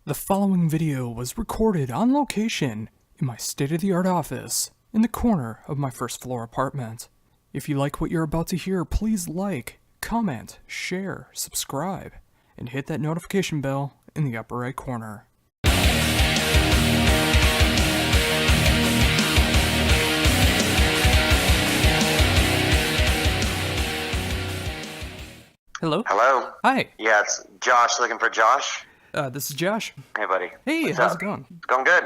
The following video was recorded on location in my state-of-the-art office in the corner of my first floor apartment. If you like what you're about to hear, please like, comment, share, subscribe, and hit that notification bell in the upper right corner. Hello? Hello? Hi. Yeah, it's Josh looking for Josh. This is Josh. Hey, buddy. Hey, What's how's up? it going? It's going good.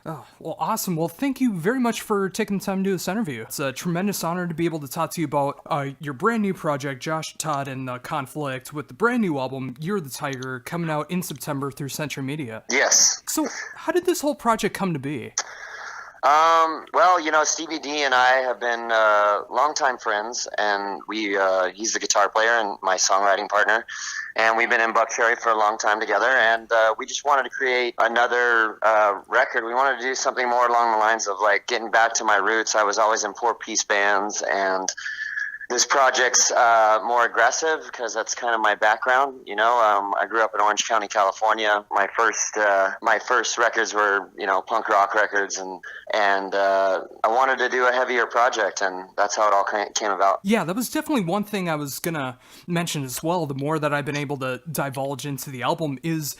Oh, well, awesome. Well, thank you very much for taking the time to do this interview. It's a tremendous honor to be able to talk to you about your brand new project, Josh Todd The Conflict, with the brand new album, You're the Tiger, coming out in September through Century Media. Yes. So, how did this whole project come to be? Well, you know, Stevie D and I have been longtime friends, and he's the guitar player and my songwriting partner, and we've been in Buckcherry for a long time together, and we just wanted to create another record. We wanted to do something more along the lines of, like, getting back to my roots. I was always in four-piece bands, and this project's more aggressive because that's kind of my background. You know, I grew up in Orange County, California. My first records were, you know, punk rock records, and I wanted to do a heavier project, and that's how it all came about. Yeah, that was definitely one thing I was gonna mention as well. The more that I've been able to divulge into the album is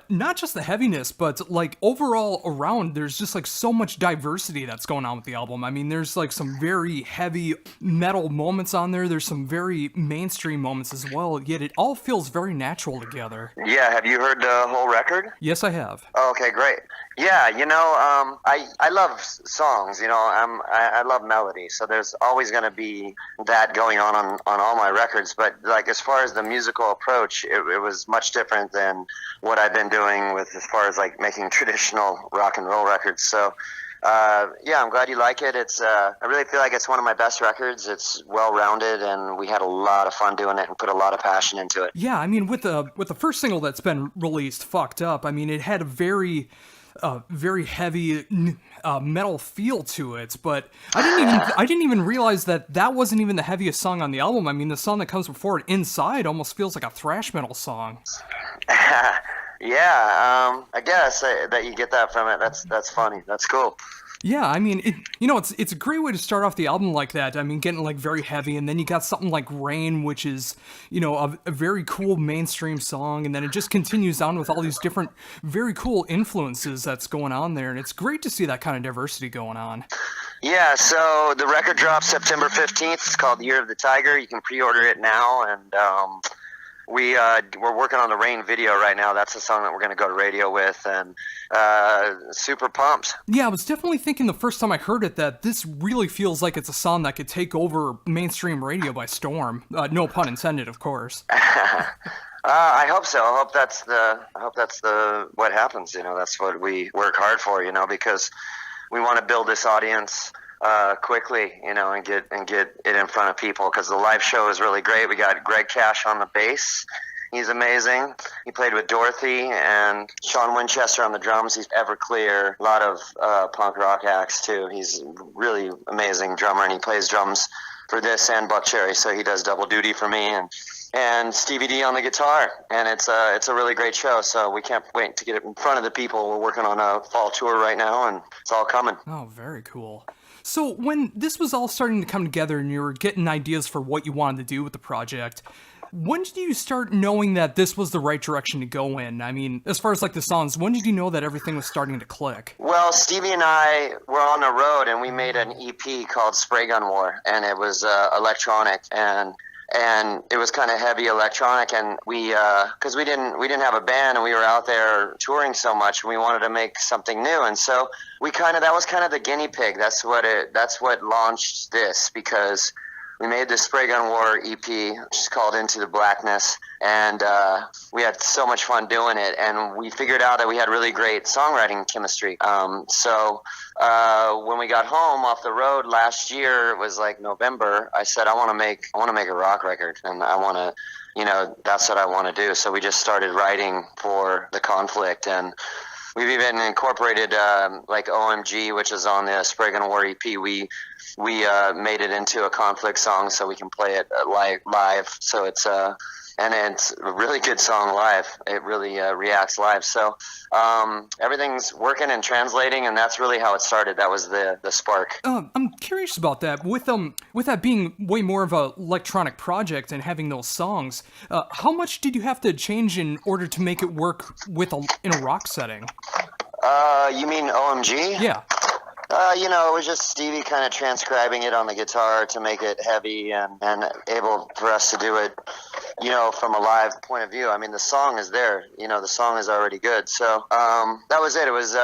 not just the heaviness, but like overall around, there's just like so much diversity that's going on with the album. I mean, there's like some very heavy metal moments on there. There's some very mainstream moments as well, yet it all feels very natural together. Yeah, have you heard the whole record? Yes, I have. Oh, okay, great. Yeah, you know, I love songs, you know, I love melody, so there's always going to be that going on all my records, but like as far as the musical approach, it was much different than what I've been doing with as far as like making traditional rock and roll records. So yeah, I'm glad you like it. It's I really feel like it's one of my best records. It's well-rounded, and we had a lot of fun doing it and put a lot of passion into it. Yeah, I mean, with the first single that's been released, Fucked Up, I mean, it had a very heavy metal feel to it, but I didn't even realize that wasn't even the heaviest song on the album. I mean, the song that comes before it, Inside, almost feels like a thrash metal song. Yeah, I guess that you get that from it. That's funny. That's cool. Yeah, I mean, it's a great way to start off the album like that. I mean, getting like very heavy, and then you got something like Rain, which is, you know, a very cool mainstream song, and then it just continues on with all these different very cool influences that's going on there, and it's great to see that kind of diversity going on. Yeah, so the record drops September 15th. It's called Year of the Tiger. You can pre-order it now, and we're working on the Rain video right now. That's the song that we're going to go to radio with, and super pumped. Yeah, I was definitely thinking the first time I heard it that this really feels like it's a song that could take over mainstream radio by storm. No pun intended, of course. I hope so. I hope that's the what happens. You know, that's what we work hard for. You know, because we want to build this audience quickly, you know, and get it in front of people, because the live show is really great. We got Greg Cash on the bass. He's amazing. He played with Dorothy, and Sean Winchester on the drums. He's Everclear. A lot of punk rock acts too. He's really amazing drummer, and he plays drums for this and Buckcherry, so he does double duty for me, and Stevie D on the guitar, and it's a really great show, so we can't wait to get it in front of the people. We're working on a fall tour right now, and it's all coming. Oh, very cool. So when this was all starting to come together and you were getting ideas for what you wanted to do with the project, when did you start knowing that this was the right direction to go in? I mean, as far as like the songs, when did you know that everything was starting to click? Well, Stevie and I were on the road, and we made an EP called Spray Gun War, and it was electronic, and it was kind of heavy electronic, and we because we didn't have a band, and we were out there touring so much, and we wanted to make something new, and so that was kind of the guinea pig. That's what launched this, because we made this Spray Gun War EP, which is called Into the Blackness, and we had so much fun doing it, and we figured out that we had really great songwriting chemistry. So when we got home off the road last year, it was like November, I said, I want to make a rock record, and I want to, you know, that's what I want to do. So we just started writing for The Conflict, and we've even incorporated like OMG, which is on the Spray Gun War EP. We made it into a Conflict song so we can play it live. So it's and it's a really good song live. It really reacts live. So everything's working and translating, and that's really how it started. That was the spark. I'm curious about that. With that being way more of a electronic project and having those songs, how much did you have to change in order to make it work in a rock setting? You mean OMG? Yeah. You know, it was just Stevie kind of transcribing it on the guitar to make it heavy and able for us to do it, you know, from a live point of view. I mean, the song is there. You know, the song is already good. So that was it. It was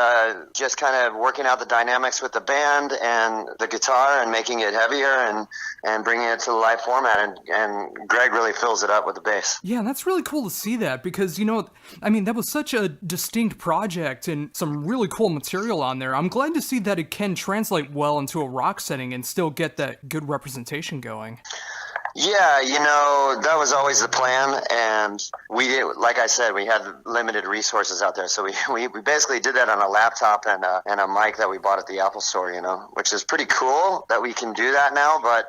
just kind of working out the dynamics with the band and the guitar and making it heavier and bringing it to the live format. And Greg really fills it up with the bass. Yeah, and that's really cool to see that because, you know, I mean, that was such a distinct project and some really cool material on there. I'm glad to see that it can translate well into a rock setting and still get that good representation going. Yeah, you know, that was always the plan, and we did, like I said, we had limited resources out there, so we basically did that on a laptop and a mic that we bought at the Apple Store, you know, which is pretty cool that we can do that now, but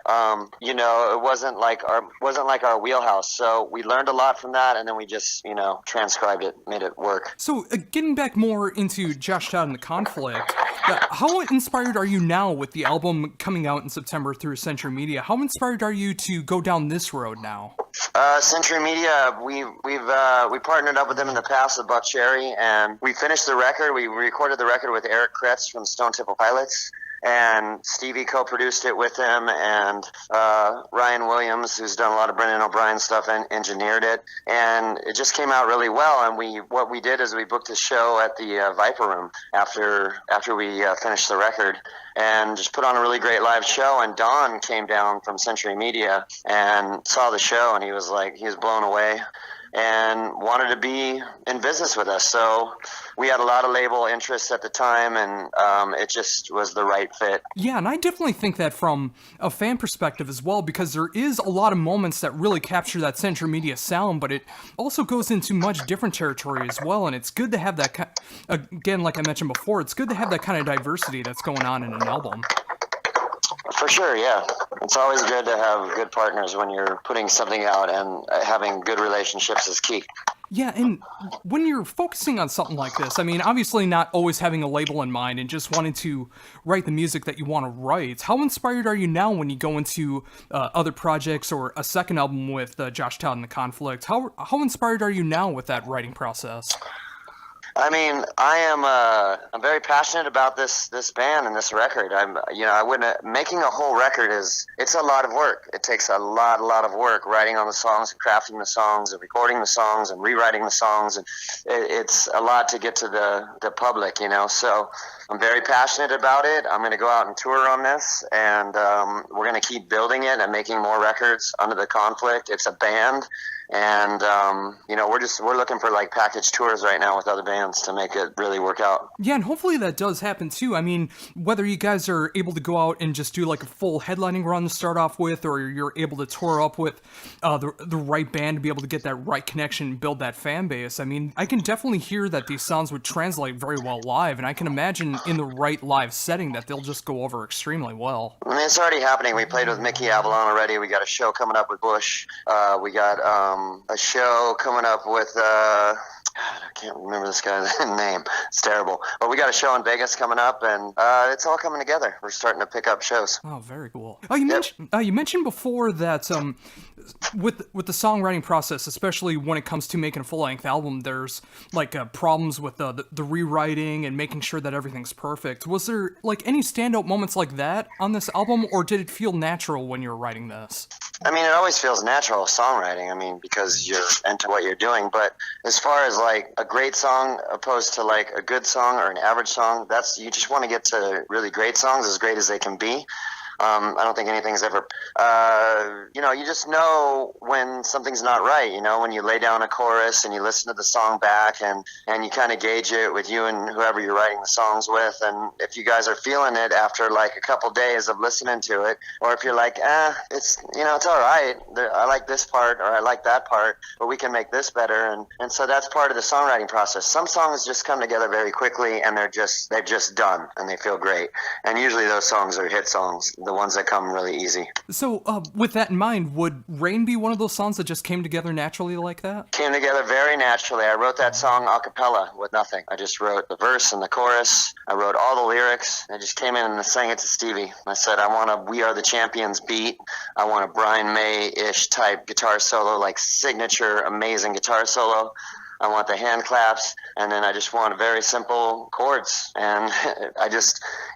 you know, it wasn't like our wheelhouse, so we learned a lot from that, and then we just, you know, transcribed it, made it work. So getting back more into Josh Todd The Conflict, how inspired are you now with the album coming out in September through Century Media? How inspired are you to go down this road now? Century Media, we partnered up with them in the past with Buckcherry, and we finished the record. We recorded the record with Eric Kretz from Stone Temple Pilots, and Stevie co-produced it with him, and Ryan Williams, who's done a lot of Brendan O'Brien stuff, and engineered it, and it just came out really well. And what we did is we booked a show at the Viper Room after we finished the record, and just put on a really great live show. And Don came down from Century Media and saw the show, and he was blown away and wanted to be in business with us. So we had a lot of label interest at the time, and it just was the right fit. Yeah, and I definitely think that from a fan perspective as well, because there is a lot of moments that really capture that Century Media sound, but it also goes into much different territory as well, and it's good to have that, again, like I mentioned before, it's good to have that kind of diversity that's going on in an album. For sure, yeah. It's always good to have good partners when you're putting something out, and having good relationships is key. Yeah, and when you're focusing on something like this, I mean, obviously not always having a label in mind and just wanting to write the music that you want to write, how inspired are you now when you go into other projects or a second album with Josh Todd and The Conflict? How inspired are you now with that writing process? I mean, I'm very passionate about this band and this record. Making a whole record it's a lot of work. It takes a lot of work, writing on the songs and crafting the songs and recording the songs and rewriting the songs, and it's a lot to get to the public, you know. So I'm very passionate about it. I'm going to go out and tour on this, and we're going to keep building it and making more records under The Conflict. It's a band. And you know, we're looking for like package tours right now with other bands to make it really work out. Yeah, and hopefully that does happen too. I mean, whether you guys are able to go out and just do like a full headlining run to start off with, or you're able to tour up with the right band to be able to get that right connection and build that fan base. I mean, I can definitely hear that these sounds would translate very well live, and I can imagine in the right live setting that they'll just go over extremely well. I mean, it's already happening. We played with Mickey Avalon already. We got a show coming up with Bush. We got a show coming up with I can't remember this guy's name. It's terrible. But we got a show in Vegas coming up, and it's all coming together. We're starting to pick up shows. Oh, very cool. You mentioned before that with the songwriting process, especially when it comes to making a full-length album, there's like problems with the rewriting and making sure that everything's perfect. Was there like any standout moments like that on this album, or did it feel natural when you were writing this? I mean, it always feels natural, songwriting. I mean, because you're into what you're doing. But as far as like a great song opposed to like a good song or an average song, you just want to get to really great songs, as great as they can be. I don't think anything's ever, you know, you just know when something's not right, you know, when you lay down a chorus and you listen to the song back, and you kind of gauge it with you and whoever you're writing the songs with. And if you guys are feeling it after like a couple days of listening to it, or if you're like, it's, you know, it's all right. I like this part, or I like that part, but we can make this better. And so that's part of the songwriting process. Some songs just come together very quickly, and they're just done, and they feel great. And usually those songs are hit songs. the ones that come really easy. So, with that in mind, would Rain be one of those songs that just came together naturally like that? Came together very naturally. I wrote that song a cappella with nothing. I just wrote the verse and the chorus. I wrote all the lyrics. I just came in and sang it to Stevie. I said, I want a We Are the Champions beat. I want a Brian May-ish type guitar solo, like signature amazing guitar solo. I want the hand claps, and then I just want very simple chords. And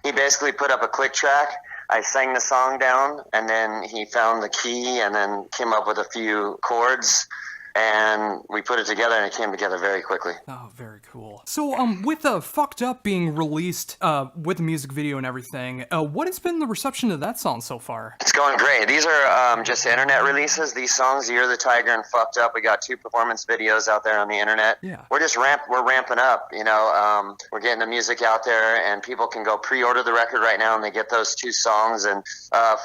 he basically put up a click track. I sang the song down, and then he found the key and then came up with a few chords. And we put it together, and it came together very quickly. Oh, very cool. So, with Fucked Up being released, with the music video and everything, what has been the reception of that song so far? It's going great. These are just internet releases. These songs, Year of the Tiger and Fucked Up, we got 2 performance videos out there on the internet. Yeah. We're ramping up, you know. We're getting the music out there, and people can go pre-order the record right now, and they get those 2 songs. And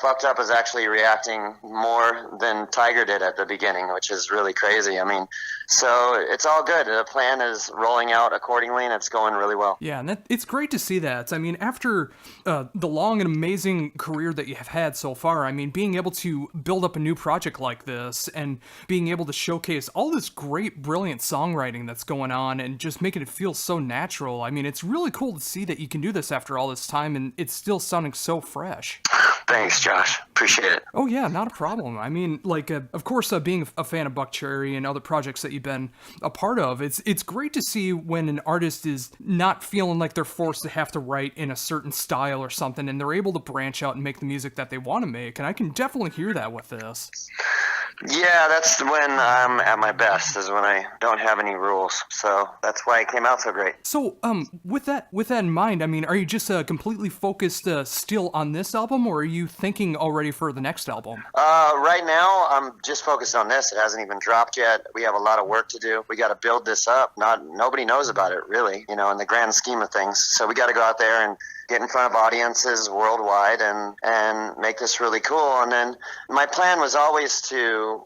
Fucked Up is actually reacting more than Tiger did at the beginning, which is really crazy. I mean, so it's all good. The plan is rolling out accordingly, and it's going really well. Yeah, and it's great to see that. I mean, after the long and amazing career that you have had so far, I mean, being able to build up a new project like this and being able to showcase all this great, brilliant songwriting that's going on and just making it feel so natural. I mean, it's really cool to see that you can do this after all this time, and it's still sounding so fresh. Thanks, Josh. Appreciate it. Oh, yeah, not a problem. I mean, like, of course, being a fan of Buckcherry and other projects that you've been a part of, it's great to see when an artist is not feeling like they're forced to have to write in a certain style or something, and they're able to branch out and make the music that they want to make, and I can definitely hear that with this. Yeah, that's when I'm at my best, is when I don't have any rules. So that's why it came out so great. So, with that in mind, I mean, are you just completely focused still on this album, or are you thinking already for the next album? Right now, I'm just focused on this. It hasn't even dropped yet. We have a lot of work to do. We got to build this up. Nobody knows about it, really, you know, in the grand scheme of things. So we got to go out there and get in front of audiences worldwide and make this really cool. And then my plan was always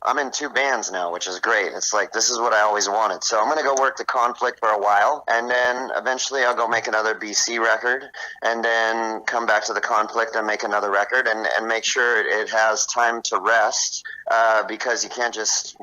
I'm in 2 bands now, which is great. It's like, this is what I always wanted. So I'm going to go work The Conflict for a while, and then eventually I'll go make another BC record, and then come back to The Conflict and make another record, and make sure it has time to rest, because you can't just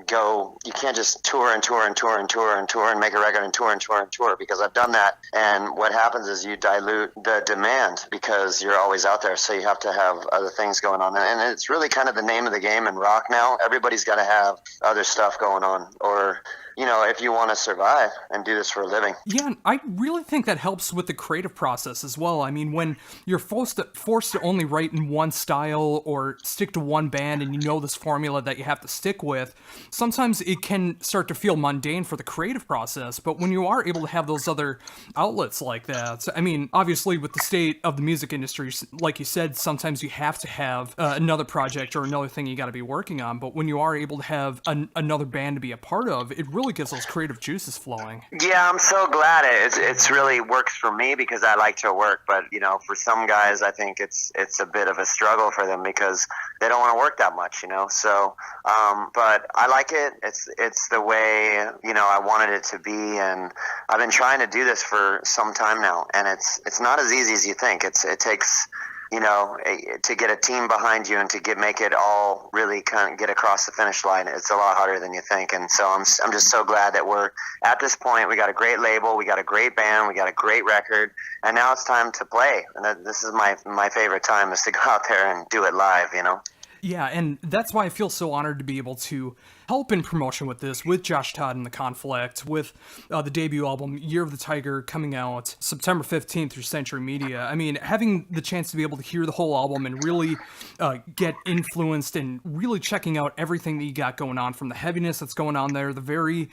tour and tour and tour and tour and tour and make a record and tour and tour and tour, because I've done that. And what happens is you dilute the demand because you're always out there. So you have to have other things going on. And it's really kind of the name of the game in rock now. Everybody's got to have other stuff going on, or, you know, if you want to survive and do this for a living. Yeah, and I really think that helps with the creative process as well. I mean, when you're forced to only write in one style or stick to one band, and you know this formula that you have to stick with, sometimes it can start to feel mundane for the creative process. But when you are able to have those other outlets like that, I mean, obviously with the state of the music industry, like you said, sometimes you have to have another project or another thing you got to be working on. But when you are able to have another band to be a part of, it really gets those creative juices flowing. Yeah, I'm so glad it's really works for me, because I like to work. But, you know, for some guys, I think it's a bit of a struggle for them because they don't want to work that much, you know. So, but I like it. It's the way, you know, I wanted it to be, and I've been trying to do this for some time now, and it's not as easy as you think. It takes, you know, to get a team behind you and to make it all really kind of get across the finish line. It's a lot harder than you think. And so I'm just so glad that we're at this point. We got a great label, we got a great band, we got a great record, and now it's time to play. And this is my favorite time, is to go out there and do it live, you know? Yeah, and that's why I feel so honored to be able to help in promotion with this, with Josh Todd and The Conflict, with the debut album, Year of the Tiger, coming out September 15th through Century Media. I mean, having the chance to be able to hear the whole album and really get influenced and really checking out everything that you got going on, from the heaviness that's going on there, the very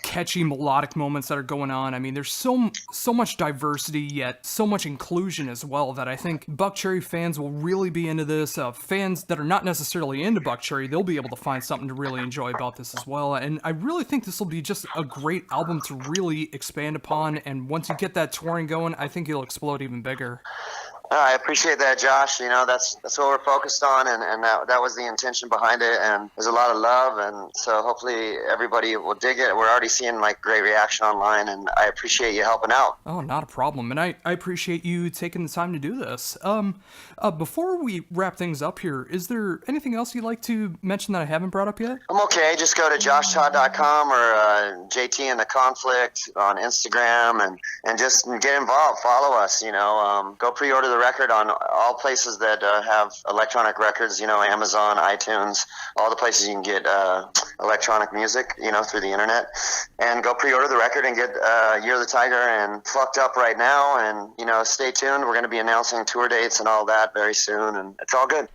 catchy melodic moments that are going on. I mean, there's so much diversity, yet so much inclusion as well, that I think Buckcherry fans will really be into this. Fans that are not necessarily into Buckcherry, they'll be able to find something to really enjoy about this as well. And I really think this will be just a great album to really expand upon, and once you get that touring going, I think it'll explode even bigger. I appreciate that, Josh. You know, that's what we're focused on, and that was the intention behind it. And there's a lot of love, and so hopefully everybody will dig it. We're already seeing like great reaction online, and I appreciate you helping out. Oh, not a problem. And I appreciate you taking the time to do this. Before we wrap things up here, is there anything else you'd like to mention that I haven't brought up yet? I'm okay. Just go to joshtodd.com or JT and the Conflict on Instagram, and just get involved. Follow us. You know, go pre-order the record on all places that have electronic records. You know, Amazon, iTunes, all the places you can get electronic music. You know, through the internet, and go pre-order the record and get Year of the Tiger and Fucked Up right now. And you know, stay tuned. We're going to be announcing tour dates and all that very soon, and it's all good.